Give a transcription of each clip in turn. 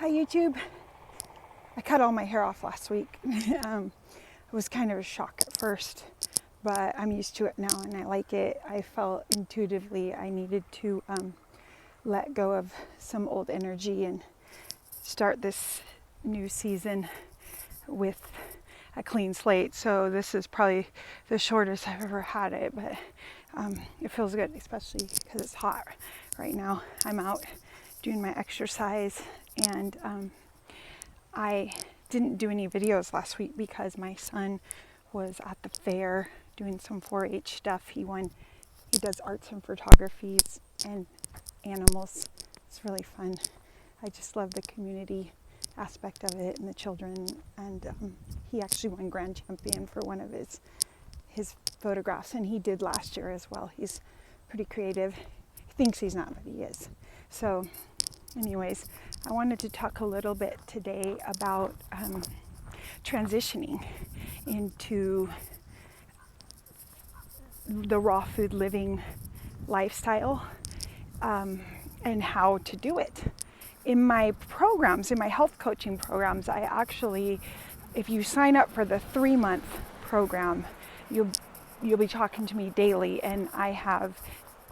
Hi YouTube. I cut all my hair off last week. It was kind of a shock at first, but I'm used to it now and I like it. I felt intuitively I needed to let go of some old energy and start this new season with a clean slate. So this is probably the shortest I've ever had it, but it feels good, especially because it's hot right now. I'm out doing my exercise, and I didn't do any videos last week because my son was at the fair doing some 4-H stuff. He does arts and photographies and animals. It's really fun. I just love the community aspect of it and the children, and he actually won grand champion for one of his photographs, and he did last year as well. He's pretty creative. He thinks he's not, but he is. So anyways, I wanted to talk a little bit today about transitioning into the raw food living lifestyle and how to do it. In my programs, in my health coaching programs, I actually, if you sign up for the 3-month program, you'll be talking to me daily, and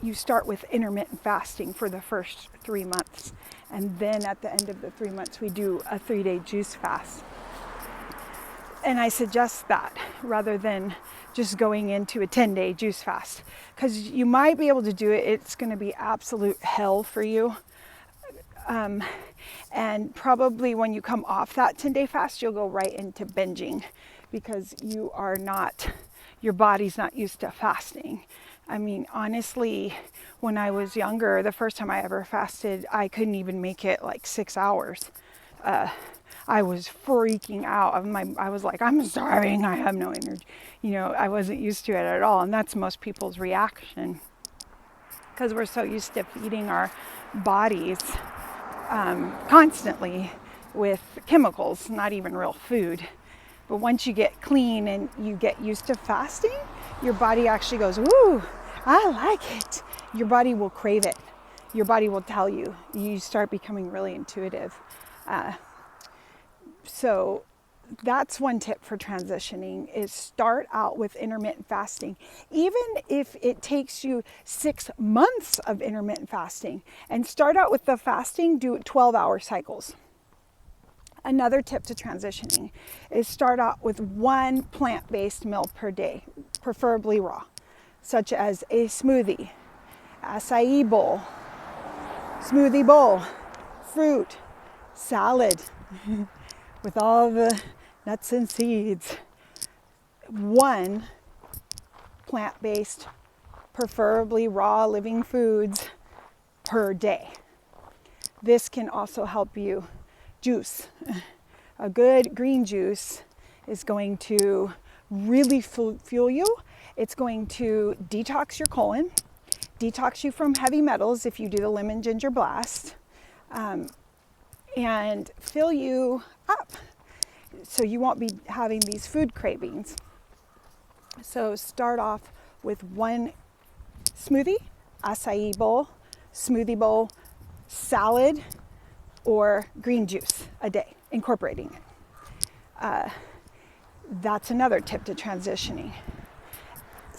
you start with intermittent fasting for the first 3 months. And then at the end of the 3 months, we do a 3-day juice fast. And I suggest that rather than just going into a 10-day juice fast, because you might be able to do it. It's going to be absolute hell for you. And probably when you come off that 10-day fast, you'll go right into binging because your body's not used to fasting. I mean, honestly, when I was younger, the first time I ever fasted, I couldn't even make it like 6 hours. I was freaking out. I was like, I'm starving. I have no energy. I wasn't used to it at all. And that's most people's reaction because we're so used to feeding our bodies constantly with chemicals, not even real food. But once you get clean and you get used to fasting, your body actually goes, ooh, I like it. Your body will crave it. Your body will tell you. You start becoming really intuitive. So that's one tip for transitioning, is start out with intermittent fasting. Even if it takes you 6 months of intermittent fasting, and start out with the fasting, do 12-hour cycles. Another tip to transitioning is start out with one plant-based meal per day, preferably raw, such as a smoothie, acai bowl, smoothie bowl, fruit, salad with all the nuts and seeds. One plant-based, preferably raw living foods per day. This can also help you juice. A good green juice is going to really fuel you. It's going to detox your colon, detox you from heavy metals if you do the lemon ginger blast, and fill you up so you won't be having these food cravings. So start off with one smoothie, acai bowl, smoothie bowl, salad, or green juice a day, incorporating it. That's another tip to transitioning.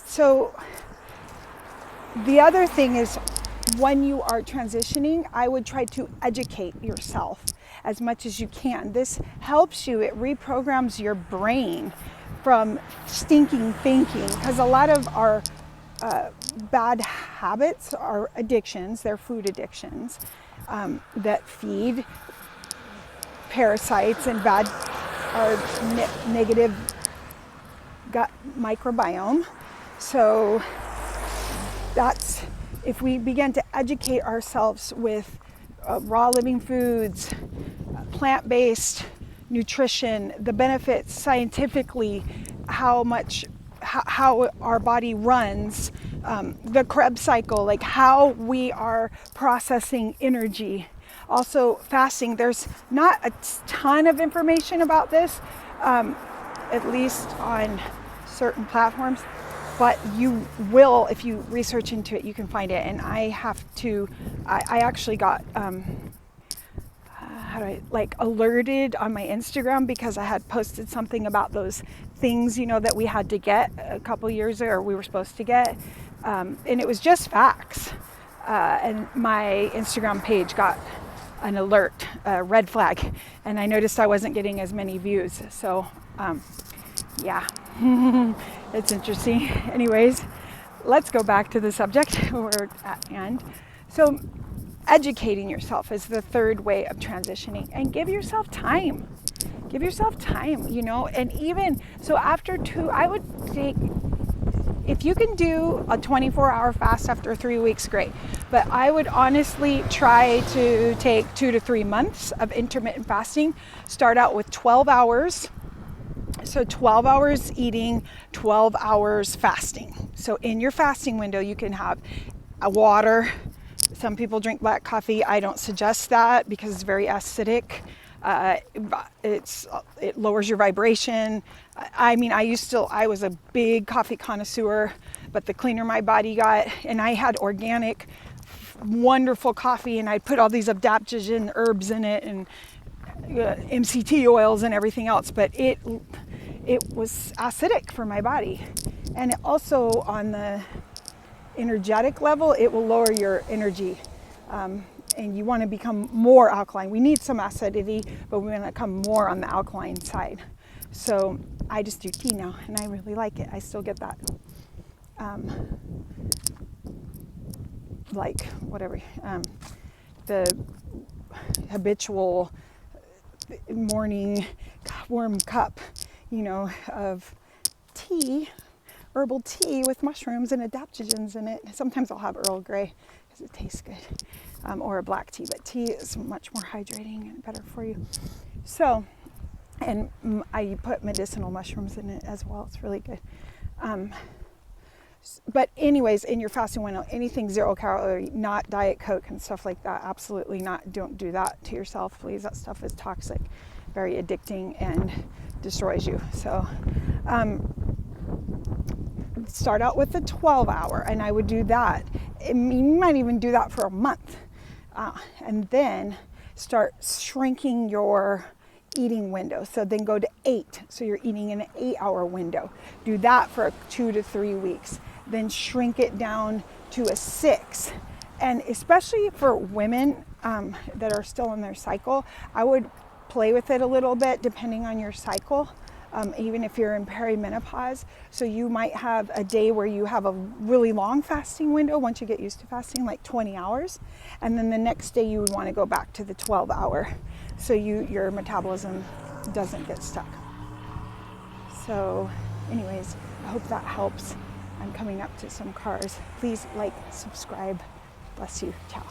So the other thing is, when you are transitioning, I would try to educate yourself as much as you can. This helps you. It reprograms your brain from stinking thinking, because a lot of our bad habits are addictions. They're food addictions that feed parasites and negative gut microbiome. So if we begin to educate ourselves with raw living foods, plant-based nutrition, the benefits scientifically, how our body runs, the Krebs cycle, like how we are processing energy. Also fasting, there's not a ton of information about this, at least on certain platforms, but you will, if you research into it, you can find it. And I actually got, got like alerted on my Instagram because I had posted something about those things, you know, that we had to get a couple years ago, or we were supposed to get. And it was just facts. And my Instagram page got an alert, a red flag, and I noticed I wasn't getting as many views. So, yeah, it's interesting. Anyways, let's go back to the subject we're at hand. So, educating yourself is the third way of transitioning, and give yourself time. Give yourself time, you know, and even so after I would take, if you can do a 24-hour fast after 3 weeks, great. But I would honestly try to take 2 to 3 months of intermittent fasting. Start out with 12 hours. So 12 hours eating, 12 hours fasting. So in your fasting window, you can have a water. Some people drink black coffee. I don't suggest that because it's very acidic. It lowers your vibration. I mean, I was a big coffee connoisseur, but the cleaner my body got, and I had organic, wonderful coffee, and I'd put all these adaptogen herbs in it and MCT oils and everything else, but it was acidic for my body. And it also, on the energetic level, it will lower your energy. And you want to become more alkaline. We need some acidity, but we want to come more on the alkaline side. So I just do tea now, and I really like it. I still get that, the habitual morning warm cup, you know, of tea, herbal tea with mushrooms and adaptogens in it. Sometimes I'll have Earl Grey because it tastes good. Or a black tea, but tea is much more hydrating and better for you. So, and I put medicinal mushrooms in it as well. It's really good. But anyways, in your fasting window, anything 0 calorie, not Diet Coke and stuff like that, absolutely not. Don't do that to yourself, please. That stuff is toxic, very addicting, and destroys you. So, start out with a 12-hour, and I would do that. You might even do that for a month. And then start shrinking your eating window. So then go to 8. So you're eating in an 8-hour window. Do that for 2 to 3 weeks. Then shrink it down to a 6. And especially for women that are still in their cycle, I would play with it a little bit depending on your cycle. Even if you're in perimenopause. So you might have a day where you have a really long fasting window once you get used to fasting, like 20 hours. And then the next day you would want to go back to the 12-hour so your metabolism doesn't get stuck. So anyways, I hope that helps. I'm coming up to some cars. Please like, subscribe. Bless you. Ciao.